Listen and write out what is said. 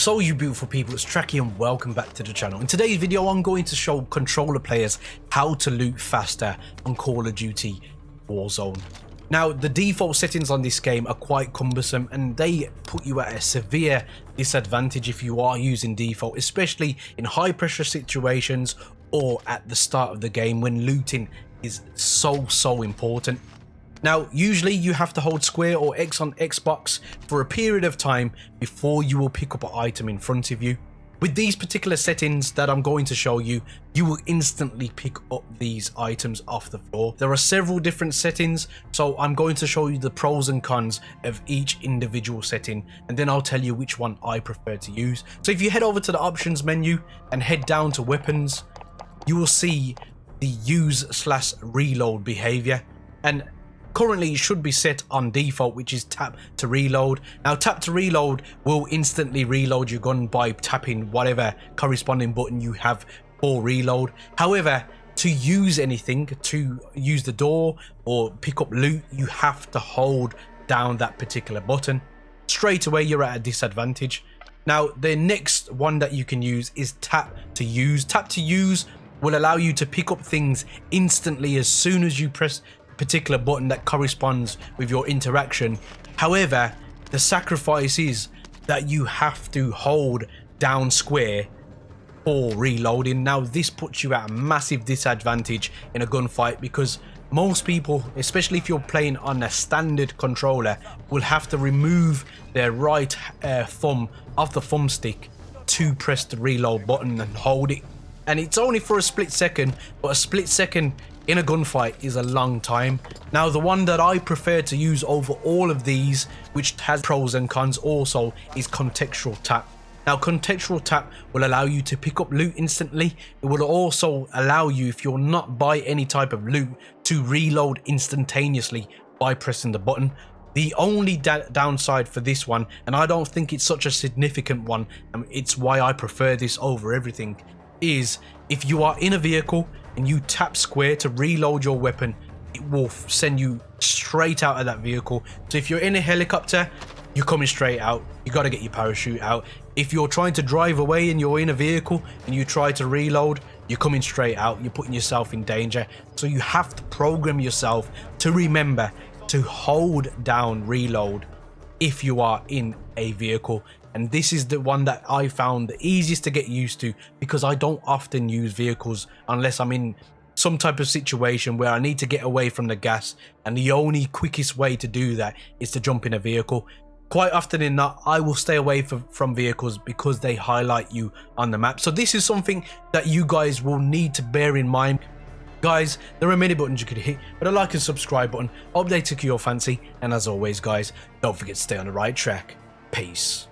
So you beautiful people, it's Trakky and welcome back to the channel. In today's video I'm going to show controller players how to loot faster on Call of Duty Warzone. Now the default settings on this game are quite cumbersome and they put you at a severe disadvantage if you are using default, especially in high pressure situations or at the start of the game when looting is so important. Now, usually you have to hold square or X on Xbox for a period of time before you will pick up an item in front of you. With these particular settings that I'm going to show you, you will instantly pick up these items off the floor. There are several different settings, so I'm going to show you the pros and cons of each individual setting, and then I'll tell you which one I prefer to use. So if you head over to the options menu and head down to weapons, you will see the use/reload behavior, and currently it should be set on default, which is tap to reload. Now tap to reload will instantly reload your gun by tapping whatever corresponding button you have for reload. However, to use anything, to use the door or pick up loot, you have to hold down that particular button. Straight away you're at a disadvantage. Now the next one that you can use is tap to use. Tap to use will allow you to pick up things instantly as soon as you press particular button that corresponds with your interaction. However, the sacrifice is that you have to hold down square for reloading. Now this puts you at a massive disadvantage in a gunfight because most people, especially if you're playing on a standard controller, will have to remove their right thumb off the thumbstick to press the reload button and hold it, and it's only for a split second, but a split second in a gunfight is a long time. Now the one that I prefer to use over all of these, which has pros and cons also, is contextual tap. Now contextual tap will allow you to pick up loot instantly. It will also allow you, if you're not by any type of loot, to reload instantaneously by pressing the button. The only downside for this one, and I don't think it's such a significant one, it's why I prefer this over everything, is if you are in a vehicle and you tap square to reload your weapon, it will send you straight out of that vehicle. So if you're in a helicopter, you're coming straight out. You got to get your parachute out. If you're trying to drive away and you're in a vehicle and you try to reload, you're coming straight out. You're putting yourself in danger. So you have to program yourself to remember to hold down reload if you are in a vehicle. And this is the one that I found the easiest to get used to because I don't often use vehicles unless I'm in some type of situation where I need to get away from the gas, and the only quickest way to do that is to jump in a vehicle. Quite often in that, I will stay away from vehicles because they highlight you on the map. So this is something that you guys will need to bear in mind. Guys, there are many buttons you could hit, but a like and subscribe button, hope they took your fancy, and as always guys, don't forget to stay on the right track. Peace.